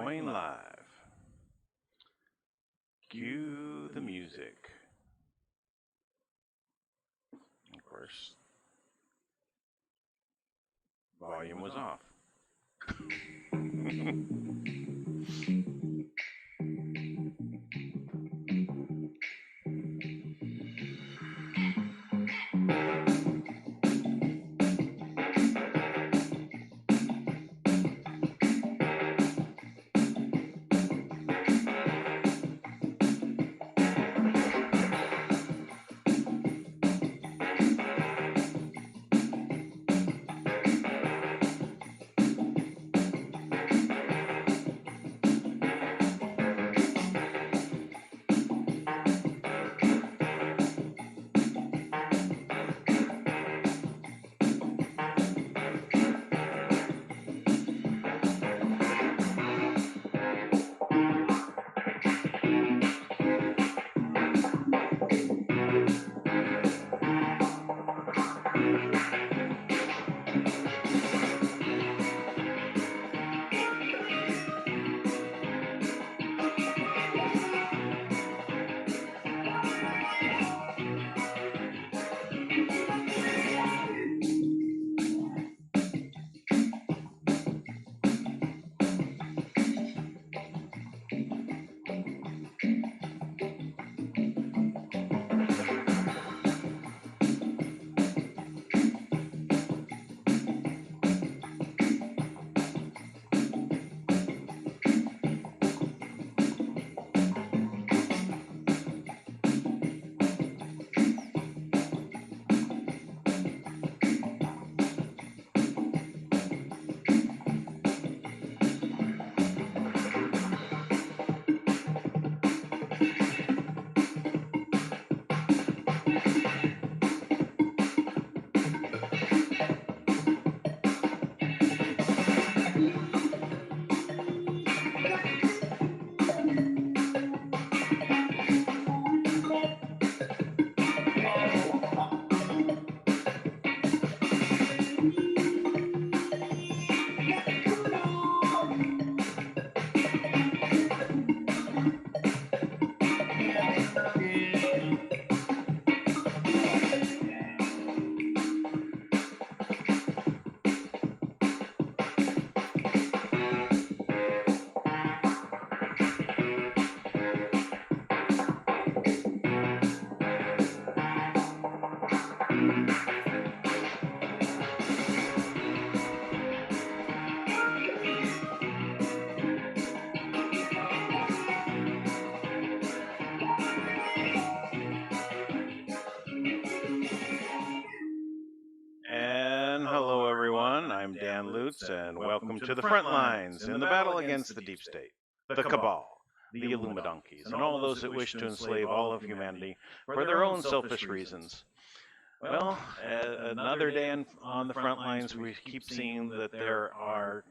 Going live. Cue the music. Of course, volume was off. Lutz, and welcome to the Frontlines in the battle against the deep state, the cabal, the Illuminati, and all those that wish to enslave all of humanity for their own selfish reasons. Well, another day on the front lines, we keep seeing that there are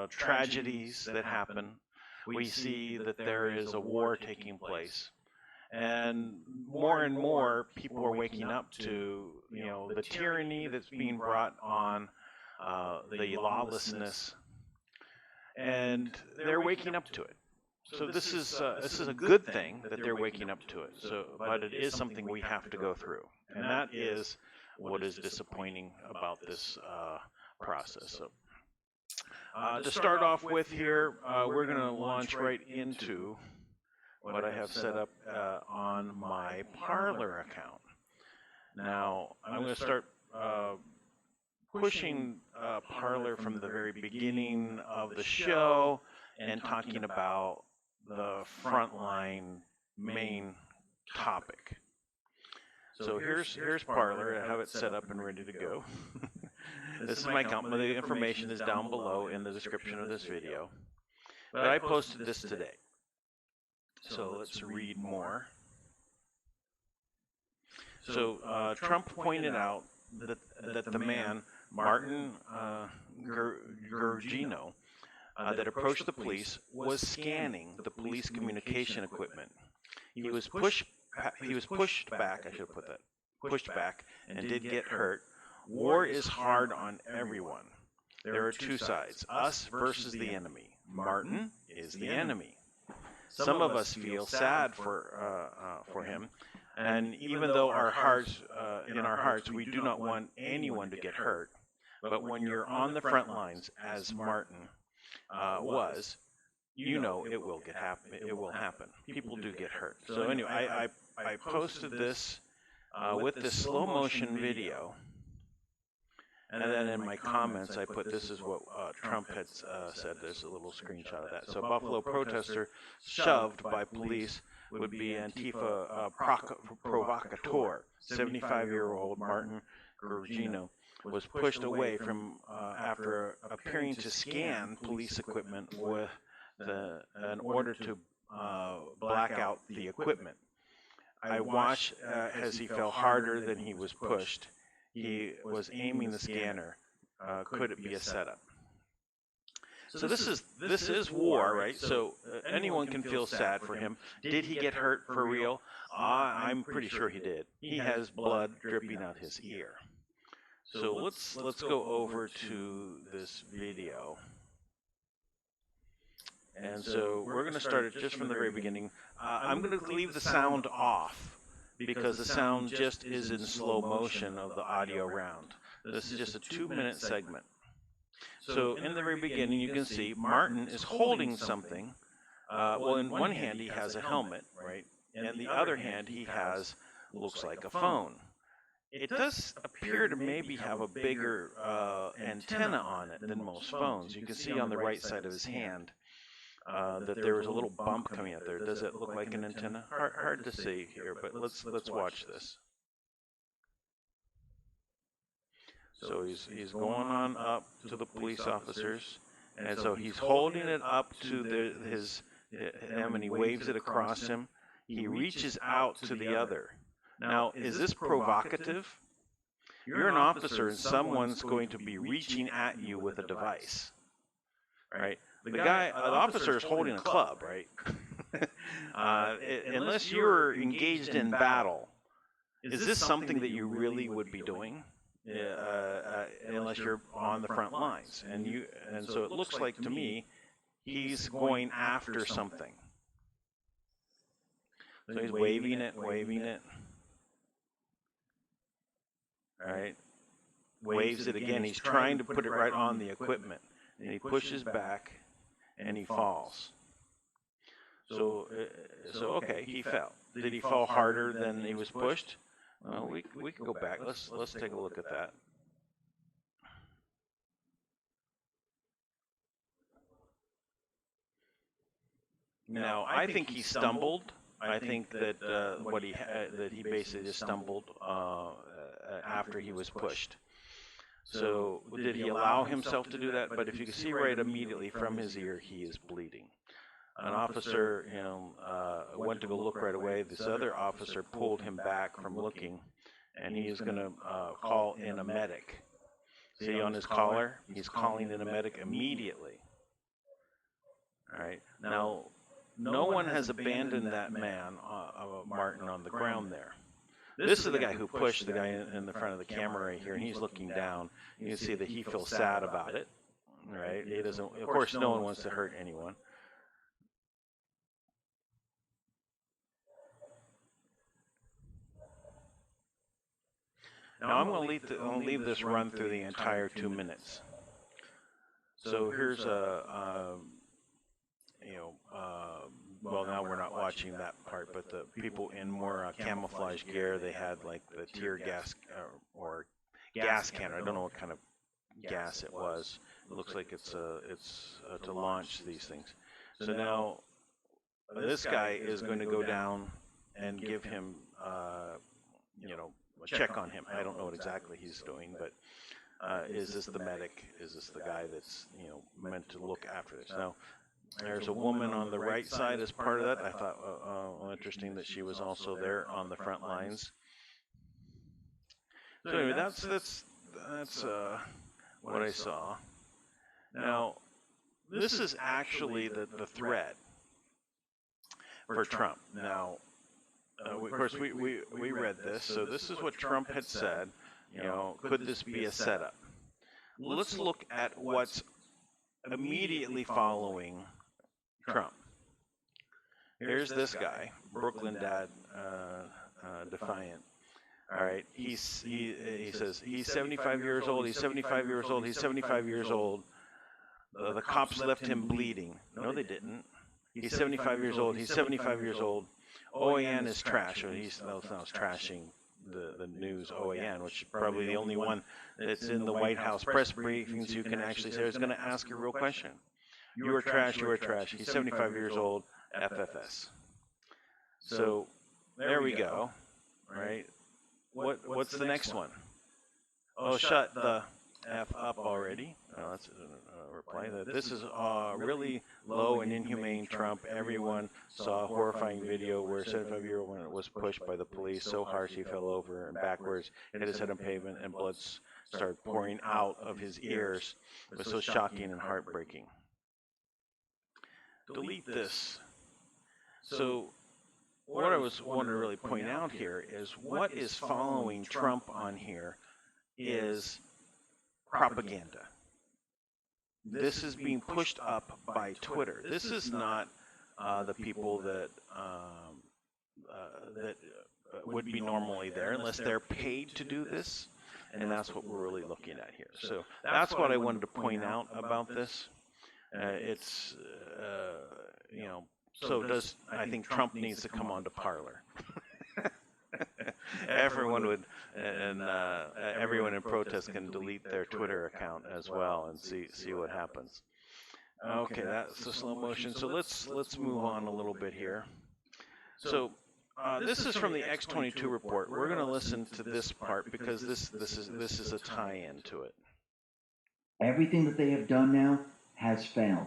tragedies that happen. We see that there is a war taking place. And more people are waking up to, the tyranny that's being brought on, the lawlessness, and they're waking up to it. So this is a good thing that they're waking up to it. But it is something we have to go through, and that is what is disappointing about this process. So to start off with here, we're going to launch right into what I have set up on my Parler account. Now I'm going to start pushing Parler from the very beginning of the show and talking about the frontline main topic. So here's Parler. I have it set up and ready to go. This is my account. The information is down below in the description of this video. But I posted this today. So let's read more. So Trump pointed out that the man, Martin Gurgino, that approached the police was scanning the police communication equipment. He was pushed back, I should have put that, pushed back, and did get hurt. War is hard on everyone. There are two sides, us versus the enemy. Martin is the enemy. Some of us feel sad for him, and even though our hearts, in our hearts, we do not want anyone to get hurt. But when you're on the front lines, as Martin was, you know it will happen. It will happen. People do get hurt. So anyway, I posted this with this slow motion video, and then in my comments I put, this is what Trump had said. There's a little screenshot of that. So Buffalo protester shoved by police would be Antifa provocateur. 75-year-old Martin Gurgino was pushed away from after appearing to scan police equipment with in order to black out the equipment. I watched as he fell harder than he was pushed. He was aiming the scanner. Could it be a setup? So this is war, right? So anyone can feel sad for him. Did he get hurt for real? I'm pretty sure he did. He has blood dripping out his ear. So let's go over to this video. And so we're going to start it just from the very beginning. I'm going to leave the sound off because the sound just is in slow motion of the audio round. This is just a 2-minute segment. So in the very beginning, you can see Martin is holding something. Well, in one hand he has a helmet, right? And in the other hand he has, looks like a phone. It does appear to maybe have a bigger antenna on it than most phones. You can see on the right side of his hand that there was a little bump coming out there. Does it look like an antenna? Hard to see here, but let's watch this. So he's going on up to the police officers, and so he's holding it up to him, and he waves it across him. He reaches out to the other. Now, is this provocative? You're an officer, and someone's going to be reaching at you with a device, right? The officer is holding a club, right? Unless you're engaged in battle, is this something that you really would be doing? Unless you're on the front lines, and so it looks like to me he's going after something. So he's waving it. All right, waves it again. He's trying to put it right on the equipment, and he pushes back, and he falls. So okay, he fell. Did he fall harder than he was pushed? Well, we can go back. Let's take a look at that. Now, I think he stumbled. I think that that he basically just stumbled after he was pushed. So did he allow himself to do that? But if you can see right immediately from his ear, he is bleeding. An officer went to go look right away. This other officer pulled him back from looking, and he is going to call in a medic. See on his collar? He's calling in a medic immediately. All right. Now, no one has abandoned that man, Martin, on the ground there. This is the guy who pushed the guy in the front of the camera right here, and he's looking down. You can see that he feels sad about it, right? He doesn't. Of course, no one wants to hurt anyone. Now I'm going to leave this run through the entire 2 minutes. So here's well, now we're not watching that part, but the people in more camouflage gear, they had like the tear gas or gas cannon. I don't know what kind of gas it was. It looks like it's to launch these things. So now this guy is going to go down and give him, check on him. I don't know what exactly he's doing, but is this the medic? Is this the guy that's meant to look after this? Now, there's a woman on the right side as part of that. I thought, interesting that she was also there on the front lines. So anyway, that's what I saw. Now, this is actually the thread for Trump. Now, of course, we read this. So this is what Trump had said. Could this be a setup? Let's look at what's immediately following Trump. Here's this guy, Brooklyn Dad, Defiant. All right, he says he's 75 years old. He's 75 years old. He's 75 years old. The cops left him bleeding. No, they didn't. He's 75 years old. He's 75 years old. OAN is trash. Or he's now trashing the news OAN, which is probably the only one that's in the White House press briefings you can actually say is going to ask a real question. You are trash. You are trash. He's 75 years old. FFS. So there we go. Right. What's the next one? Oh, shut the F up already. That's a reply. This is really low and inhumane. Trump. Everyone saw a horrifying video where a 75-year-old woman was pushed by the police so harsh he fell over and backwards, hit his head on pavement, and blood started pouring out of his ears. It was so shocking and heartbreaking. Delete this. So what I was wanting to really point out here is what is following Trump on here is propaganda. This is being pushed up by Twitter. This is not the people that would be normally there unless they're paid to do this, and that's what we're really looking at here. So that's what I wanted to point out about this. It's so I think Trump needs to come on to Parler. Everyone would, and everyone in protest can delete their Twitter account as well and see what happens. Okay, that's the slow motion. So let's move on a little bit here. So this is from the X22 report. We're going to listen to this part because this is a tie-in to it. Everything that they have done now has failed.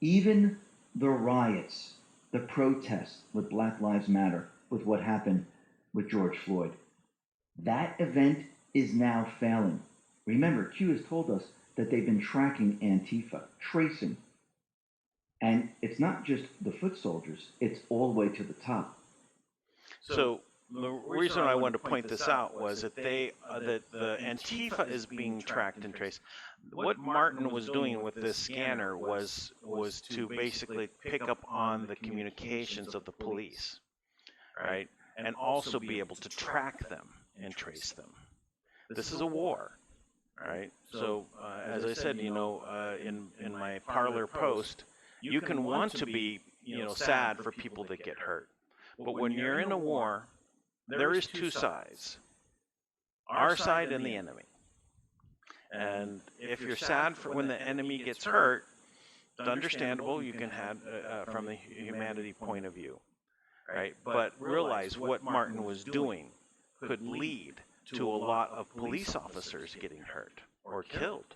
Even the riots, the protests with Black Lives Matter, with what happened with George Floyd. That event is now failing. Remember, Q has told us that they've been tracking Antifa, tracing. And it's not just the foot soldiers, it's all the way to the top. So the reason I wanted to point this out was that that the Antifa is being tracked and traced. What Martin was doing with this scanner was to basically pick up on the communications of the police, right? And also be able to track them and trace them. This is a war, right? So as I said, in my Parler post, you can want to be, sad for people that get hurt. But when you're in a war, there is two sides, our side and the enemy. And if you're sad for when the enemy gets hurt, it's understandable. You can have from the humanity point of view, right? But realize what Martin was doing could lead to a lot of police officers getting hurt or killed.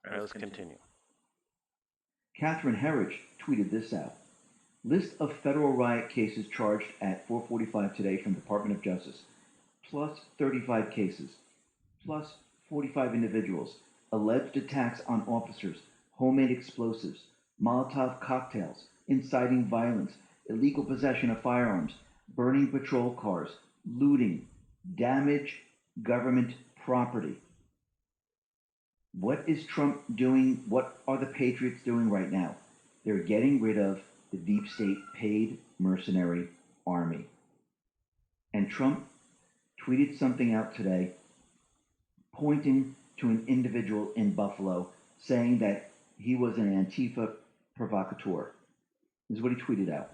All right, let's continue. Catherine Herridge tweeted this out. List of federal riot cases charged at 4:45 today from Department of Justice. Plus 35 cases. Plus 45 individuals. Alleged attacks on officers. Homemade explosives. Molotov cocktails. Inciting violence. Illegal possession of firearms. Burning patrol cars. Looting. Damage government property. What is Trump doing? What are the Patriots doing right now? They're getting rid of the deep state paid mercenary army. And Trump tweeted something out today pointing to an individual in Buffalo saying that he was an Antifa provocateur. This is what he tweeted out.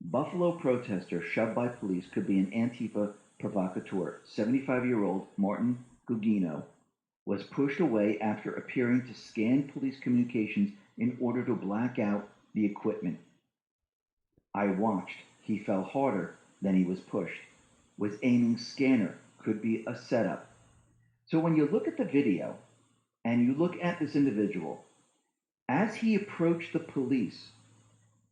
Buffalo protester shoved by police could be an Antifa provocateur. 75-year-old Martin Gugino was pushed away after appearing to scan police communications in order to black out the equipment. I watched. He fell harder than he was pushed. Was aiming scanner. Could be a setup. So when you look at the video and you look at this individual, as he approached the police,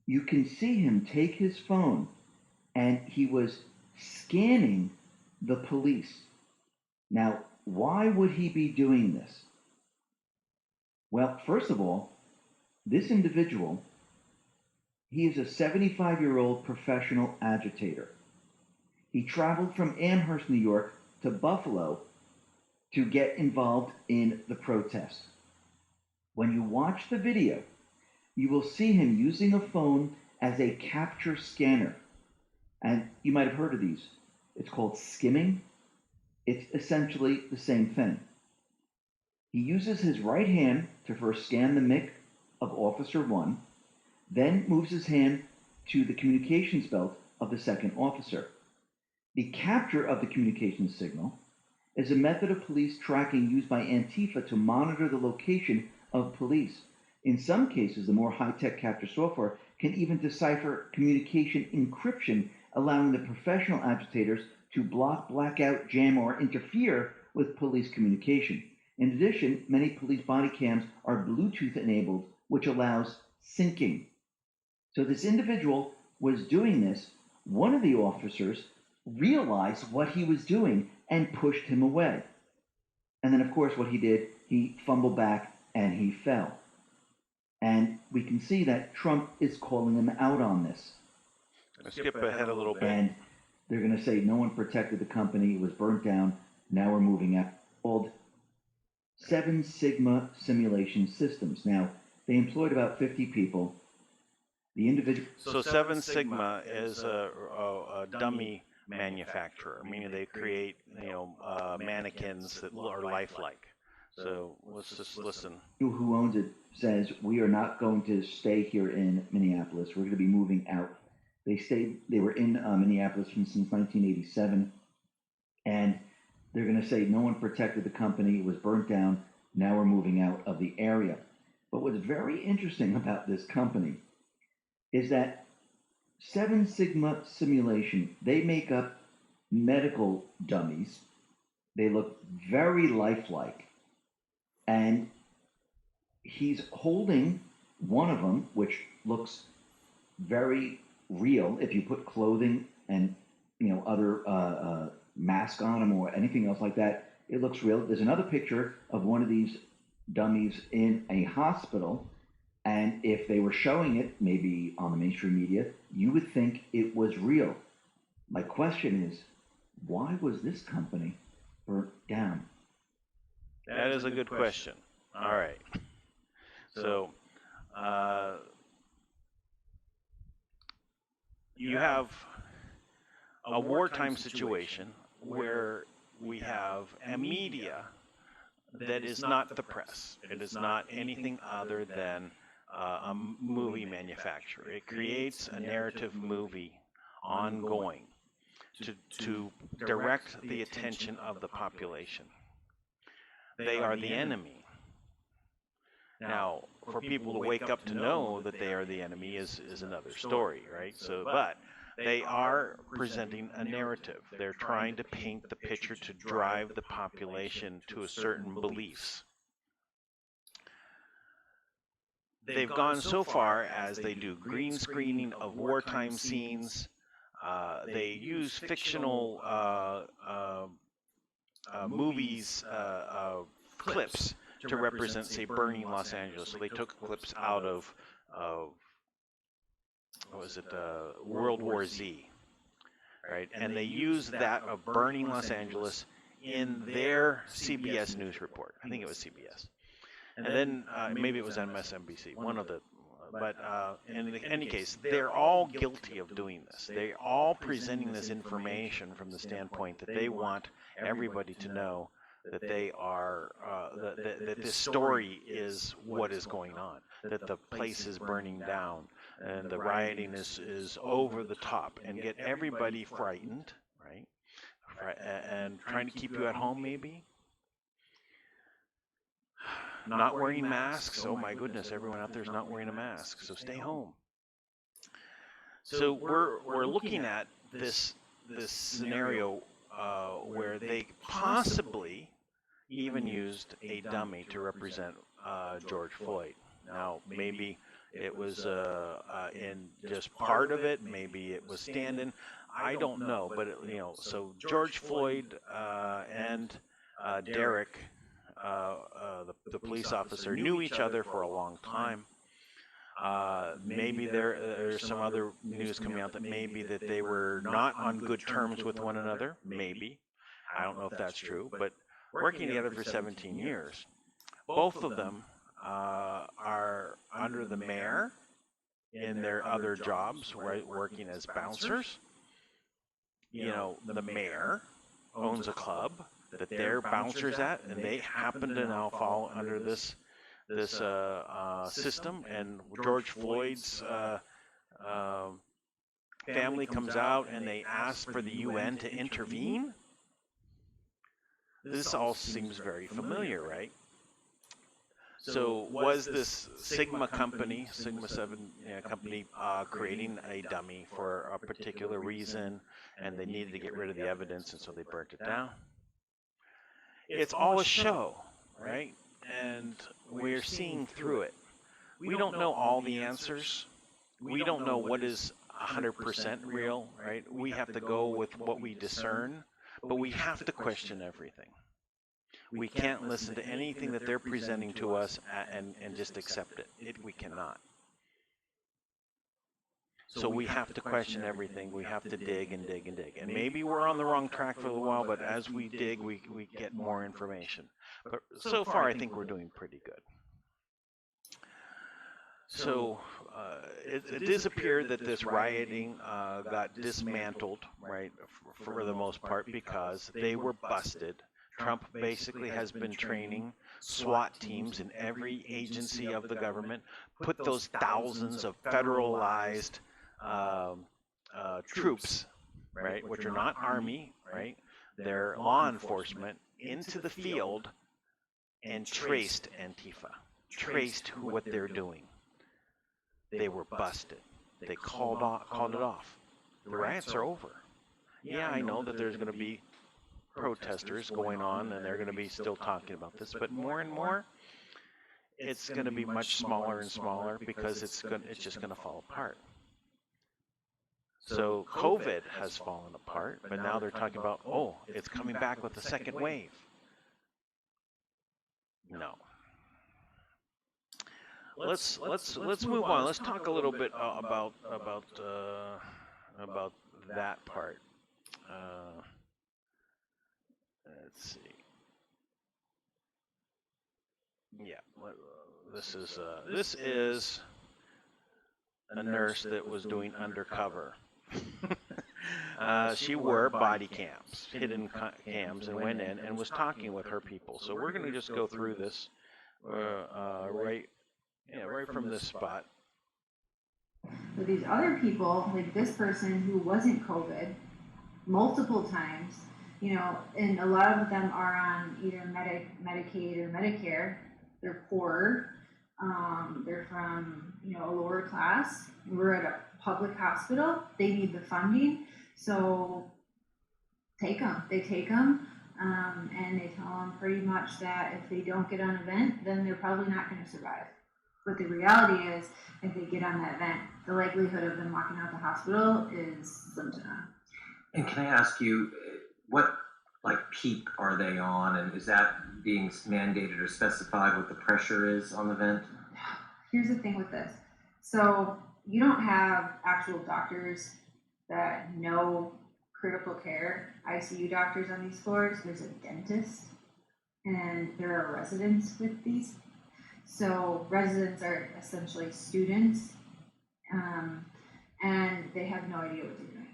you can see him take his phone and he was scanning the police. Now, why would he be doing this? Well, first of all, this individual, he is a 75-year-old professional agitator. He traveled from Amherst, New York to Buffalo to get involved in the protest. When you watch the video, you will see him using a phone as a capture scanner. And you might have heard of these. It's called skimming. It's essentially the same thing. He uses his right hand to first scan the mic of Officer 1, then moves his hand to the communications belt of the second officer. The capture of the communications signal is a method of police tracking used by Antifa to monitor the location of police. In some cases, the more high-tech capture software can even decipher communication encryption, allowing the professional agitators to block, blackout, jam, or interfere with police communication. In addition, many police body cams are Bluetooth enabled, which allows syncing. So this individual was doing this. One of the officers realized what he was doing and pushed him away. And then, of course, what he did, he fumbled back and he fell. And we can see that Trump is calling him out on this. Let's skip ahead a little bit. And they're going to say no one protected the company, it was burnt down, now we're moving up. Called 7 Sigma Simulation Systems. Now, they employed about 50 people. The individual. So 7 Sigma is a dummy manufacturer, meaning they create, mannequins that are lifelike. So let's just listen. Who owns it says, we are not going to stay here in Minneapolis. We're going to be moving out. They were in Minneapolis since 1987. And they're going to say no one protected the company. It was burnt down. Now we're moving out of the area. But what's very interesting about this company is that 7 Sigma Simulation, they make up medical dummies. They look very lifelike. And he's holding one of them, which looks very real. If you put clothing and other mask on him or anything else like that, it looks real. There's another picture of one of these dummies in a hospital. And if they were showing it, maybe on the mainstream media, you would think it was real. My question is, why was this company burnt down? That is a good question. All right. So, you have a wartime situation where we have a media that is not the press. It is not anything other than a movie manufacturer. It creates a narrative movie ongoing to direct the attention of the population. They are the enemy. Now, for people to wake up to know that they are the enemy is another story, right? So, but they are presenting a narrative. They're trying to paint the picture to drive the population to a certain beliefs. They've gone so far as they do green screening of wartime scenes. They use fictional movies, clips to represent, say, burning Los Angeles. So they took clips out of World War Z, right? And they used that of burning Los Angeles in their CBS news report. I think it was CBS. And then maybe it was MSNBC, one of the, but in any case, they're all guilty of doing this. They're all presenting this information from the standpoint that they want everybody to know that they are, that this story is what is going on, that the place is burning down, and the rioting is over the top, and get everybody frightened, right? And trying to keep you at home, maybe. Not wearing masks. Oh my goodness, everyone out there is not wearing a mask, so stay home. So we're looking at this scenario where they possibly even used a dummy to represent George Floyd. Now, maybe it was in just part of it, maybe it was stand-in. I don't know, but so George Floyd and Derek, the police officer, knew each other for a long time. Maybe there's some other news coming out that maybe that they were not on good terms with one another. Maybe. I don't know if that's true, but working together for 17 years, both of them are under the mayor in their other jobs, right, working as bouncers. You know, the mayor owns a club that they're bouncers at, and they happen to now fall under this system. And George Floyd's family comes out and they ask for the UN to intervene. This all seems very familiar, right? So was this Sigma company, Sigma 7 company, creating a dummy for a particular reason, and they needed to get rid of the evidence, and so they burnt it down? It's all a show, right? And we're seeing through it. We don't know all the answers. We don't know what is 100% real, right? We have to go with what we discern, but we have to question everything. We can't listen to anything that they're presenting to us and just accept it. We cannot. So we have to question everything. We have to dig and dig and dig. And maybe we're on the wrong track for a little while, but as we dig, we get more information. But so far, I think we're doing pretty good. So it does appear that this rioting got dismantled, right, for the most part, because they were busted. Trump basically has been training SWAT teams in every agency of the government, put those thousands of federalized troops, right, which are not army, right, they're law enforcement, into the field and traced Antifa, traced what they're doing. They were busted. They called it off. The riots are over. Yeah, I know that there's going to be protesters going on, and they're going to be still talking about this, but more and more, it's going to be much smaller and smaller because it's just going to fall apart. So COVID has fallen apart, but now they're talking about, oh, it's coming back with the second wave. No. Let's move on. Let's talk a little bit about that part. Let's see. Yeah, this is a nurse that was doing undercover. She wore body cams, hidden cams, and went in and was talking with her people. So we're going to just go through this right from this spot. But these other people, like this person who wasn't COVID, multiple times, you know, and a lot of them are on either Medicaid or Medicare. They're poor. They're from, you know, a lower class. We're at a public hospital. They need the funding. So take them. They take them. And they tell them pretty much that if they don't get on an event, then they're probably not going to survive. But the reality is, if they get on that event, the likelihood of them walking out the hospital is slim to none. And can I ask you, what like peak are they on, and is that being mandated or specified what the pressure is on the vent? Here's the thing with this. So you don't have actual doctors that know critical care, ICU doctors on these floors. There's a dentist, and there are residents with these. So residents are essentially students, and they have no idea what they're doing.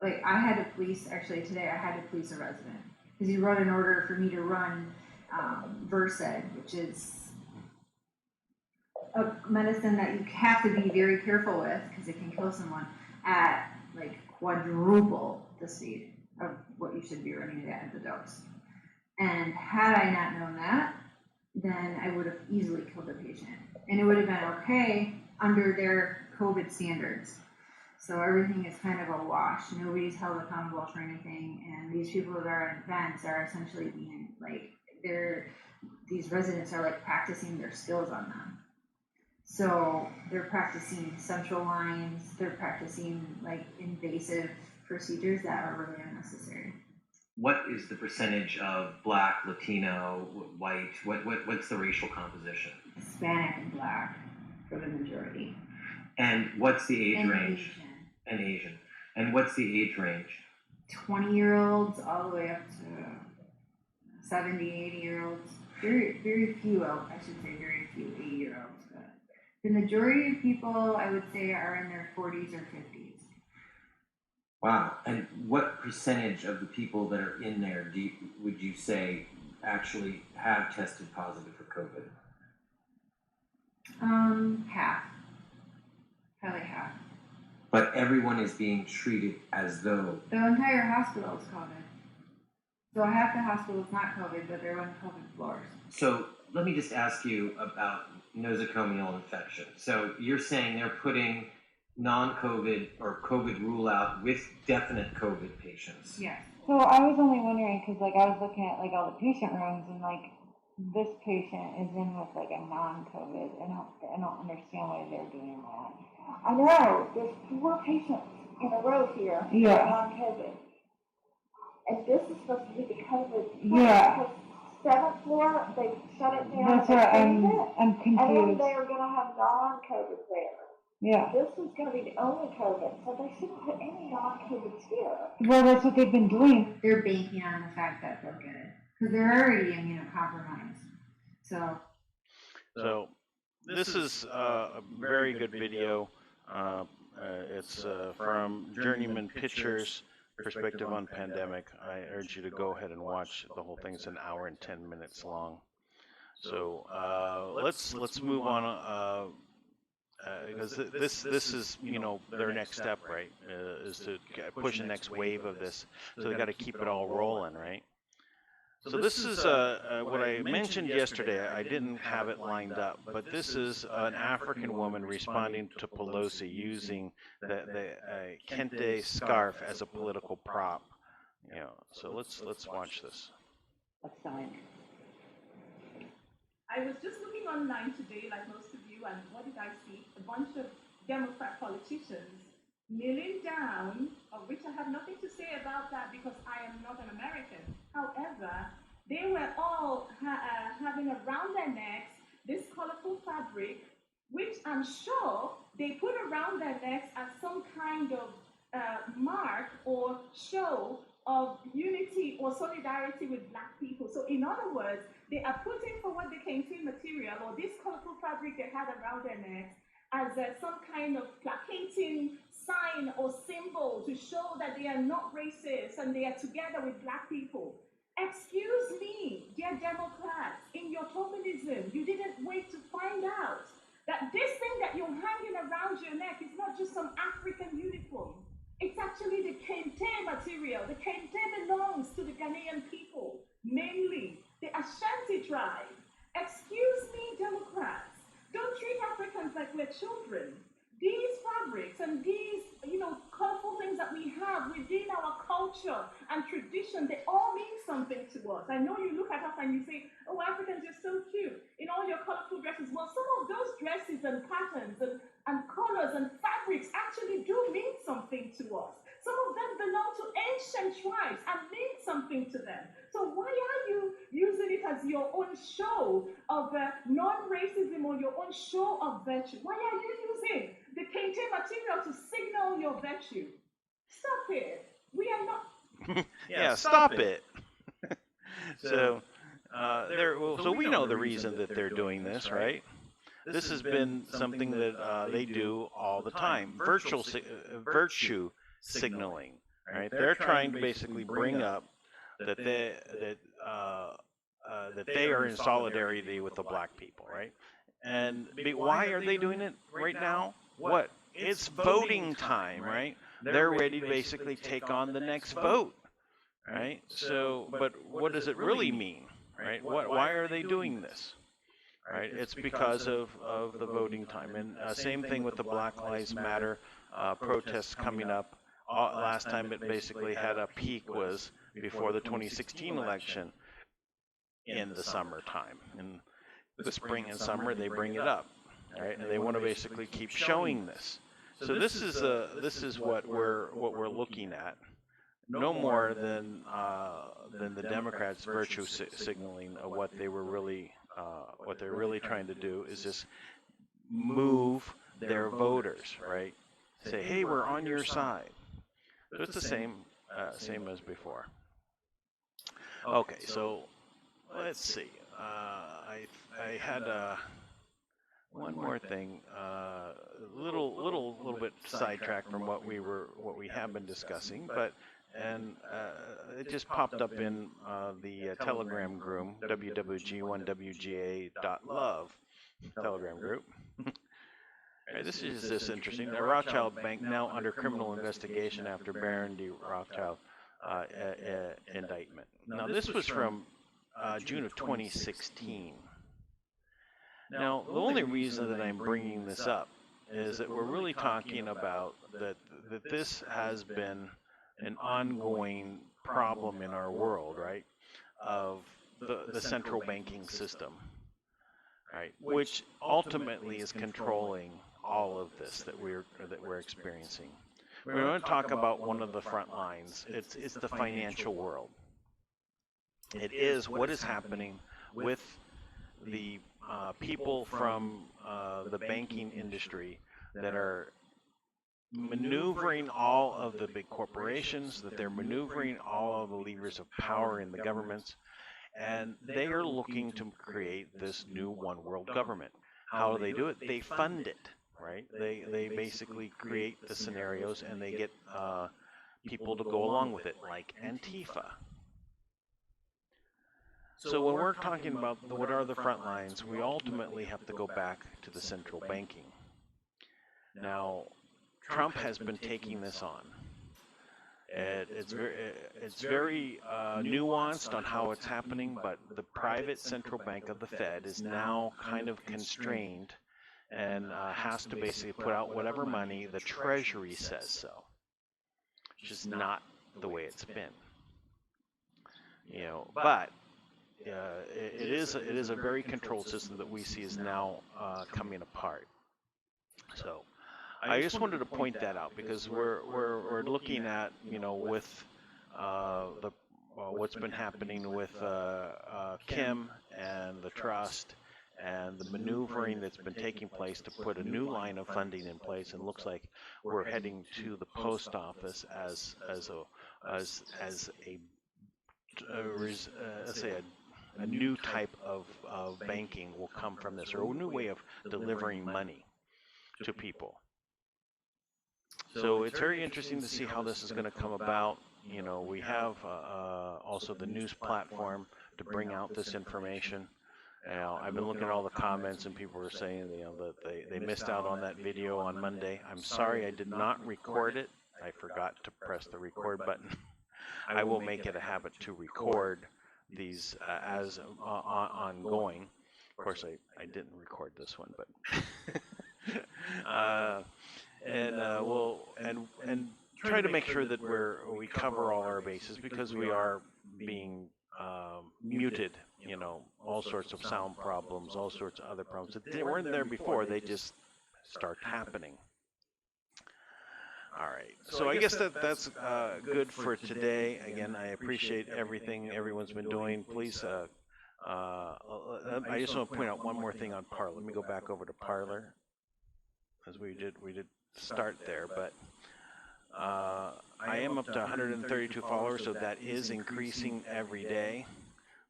Like I had to police a resident because he wrote an order for me to run Versed, which is a medicine that you have to be very careful with because it can kill someone at like quadruple the speed of what you should be running it at the dose. And had I not known that, then I would have easily killed the patient. And it would have been okay under their COVID standards. So everything is kind of a wash. Nobody's held accountable for anything. And these people that are in vents are essentially being like, these residents are like practicing their skills on them. So they're practicing central lines, they're practicing like invasive procedures that are really unnecessary. What is the percentage of Black, Latino, white? What's the racial composition? Hispanic and Black for the majority. And what's the age and range? Asian. And Asian. And what's the age range? 20-year-olds all the way up to 70, 80-year-olds. very few, I should say very few 80-year-olds. But the majority of people, I would say, are in their 40s or 50s. Wow. And what percentage of the people that are in there would you say actually have tested positive for COVID? Half. Probably half. But everyone is being treated as though The entire hospital is COVID. So half the hospital is not COVID, but they're on COVID floors. So let me just ask you about nosocomial infection. So you're saying they're putting non-COVID or COVID rule out with definite COVID patients. Yes. So I was only wondering, because like I was looking at like all the patient rooms, and like this patient is in with like a non-COVID, and I don't understand why they're doing that. I know, there's 4 patients in a row here that Yeah. are on COVID. And this is supposed to be the COVID. Yeah. Because 7th floor, they shut it down. That's what they I'm cleaned it, and then confused. they are going to have non-COVID there. Yeah. This is going to be the only COVID, so they shouldn't put any non-COVIDs here. Well, that's what they've been doing. They're banking on the fact that they'll get it. Because they're already immunocompromised. So this is a very good video. It's from Journeyman Pictures Perspective on Pandemic. I urge you to go ahead and watch the whole thing. It's an hour and 10 minutes long. So let's move on. Because this is, you know, their next step, right? Is to push the next wave of this. So they got to keep it all rolling, right? So this is what I mentioned yesterday. I didn't have it lined up, but this is an African woman responding to Pelosi using the kente scarf as a political prop. You know, so let's watch this. I was just looking online today, like most of you, and what did I see? A bunch of Democrat politicians kneeling down, of which I have nothing to say about that because I am not an American. However, they were all having around their necks this colorful fabric, which I'm sure they put around their necks as some kind of mark or show of unity or solidarity with Black people. So in other words, they are putting forward the campaign material or this colorful fabric they had around their necks as some kind of placating sign or symbol to show that they are not racist and they are together with Black people. Excuse me, dear Democrats, in your tokenism, you didn't wait to find out that this thing that you're hanging around your neck is not just some African uniform. It's actually the kente material. The kente belongs to the Ghanaian people, mainly the Ashanti tribe. Excuse me, Democrats, don't treat Africans like we're children. These fabrics and these, colorful things that we have within our culture and tradition, they all mean something to us. I know you look at us and you say, oh, Africans, you're so cute in all your colorful dresses. Well, some of those dresses and patterns and colors and fabrics actually do mean something to us. Some of them belong to ancient tribes and mean something to them. So why are you using it as your own show of non-racism or your own show of virtue? Why are you using the kente material to signal your virtue? Stop it. We are not. Yeah, stop it. So we know the reason that they're doing this, right? This has been something that they do all the time. Virtue signaling, right? They're trying to basically bring up that they are in solidarity with the Black people, right? And why are they doing it right now? What? It's voting time, right? They're ready to basically take on the next vote, right? So, but what does it really mean, right? Why are they doing this? Right? It's because of the voting time. And same thing with the Black Lives Matter protests coming up. Last time it basically had a peak was before the 2016 election in the summertime. In the spring and summer, they bring it up, right? And they want to basically keep showing this. So this is what we're looking at. No more than the Democrats' virtue signaling of what they're really trying to do is just move their voters, right? Say, hey, we're on your side. So it's the same as before. Okay, so let's see. I had one more thing, little bit sidetracked from what we have been discussing, but it just popped up in the Telegram group, wwg1wga.love Telegram group. Right, this is just interesting. The Rothschild Bank now under criminal investigation after Baron de Rothschild indictment. Now, this was from June of 2016. Now, the only reason that I'm bringing this up is that we're really talking about that this has been an ongoing problem in our world, right, of the central banking system, right, which ultimately is controlling all of this that we're experiencing. We want to talk about one of the front lines. It's the financial world. It is what is happening with the people from the banking industry that are maneuvering all of the big corporations, that they're maneuvering all of the levers of power in the governments, and they are looking to create this new one world government. How do they do it? They fund it, right? They basically create the scenarios and they get people to go along with it, like Antifa. So when we're talking about what are the front lines, we ultimately have to go back to the central banking. Now, Trump has been taking this on. It's very nuanced on how it's happening, but the private central bank of the Fed is now kind of constrained and has to basically put out whatever money the Treasury says so, which is not the way it's been. But it is a very controlled system that we see is now coming apart. So I just wanted to point that out because we're looking at with what's been happening with Kim and the trust and the maneuvering that's been taking place to put a new line of funding in place, and looks like we're heading to the post office as a new type of banking will come from this, or a new way of delivering money to people. So it's very interesting to see how this is going to come about. We have also the news platform to bring out this information. I've been looking at all the comments, and people were saying that they missed out on that video on Monday. I'm sorry I did not record it. I forgot to press the record button. I will make it a habit to record these as ongoing. Of course, I didn't record this one, but we'll try to make sure that we cover all our bases, because we are being muted. All sorts of sound problems, all sorts of other problems that weren't there before. They just start happening. All right, so I guess that's good for today. Again, I appreciate everything everyone's been doing. Please, I just want to point out one more thing on Parler. Let me go back over to Parler, as we did start there, but I am up to 132 followers, so that is increasing every day.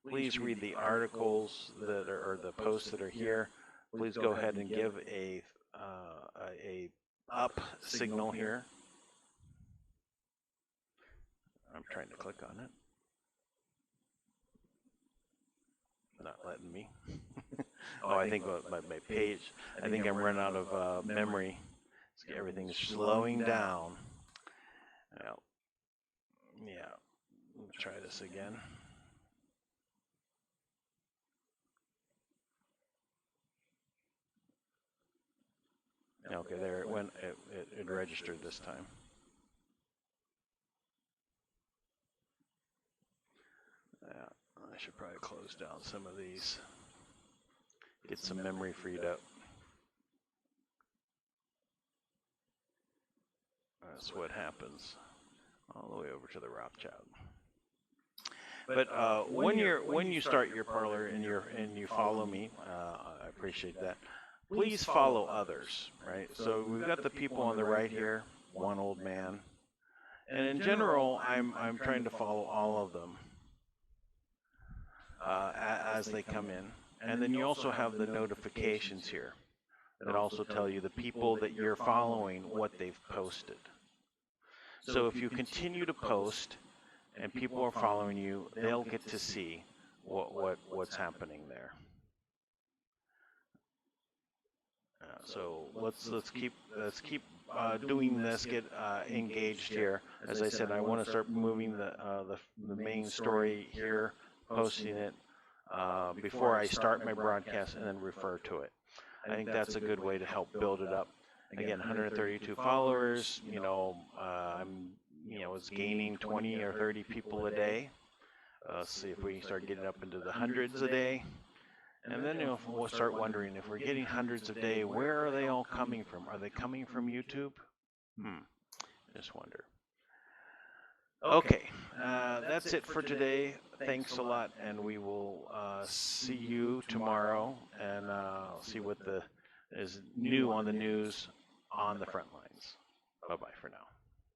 Please read the articles that are, or the posts that are here. Please go ahead and give a up signal here. I'm trying to click on it. Not letting me. I think my page, I think I'm running out of memory. Everything is slowing down. Well, yeah, let's try this again. Okay, there it went. It registered this time. Yeah, I should probably close down some of these. Get some memory freed up. That's what happens all the way over to the Rothschild. But when you start your Parler and you follow me, I appreciate that. Please follow others, right? So we've got the people on the right here, one old man, and in general, I'm trying to follow all of them. as they come in. And then you also have the notifications here that also tell you the people that you're following, what they've posted. So if you continue to post and people are following you, they'll get to see what's happening there. So let's keep doing this. Get engaged here. As I said, I want to start moving the main story here, posting it before I start my broadcast, and then refer to it. I think that's a good way to help build it up. Again, 132 followers. It's gaining 20 or 30 people a day. See if we start getting up into the hundreds a day. And then we'll start wondering, if we're getting hundreds a day, where are they all coming from? Are they coming from YouTube? Just wonder. Okay, that's it for today. Thanks a lot, and we will see you tomorrow, and see what is new on the news on the front lines. Bye-bye for now.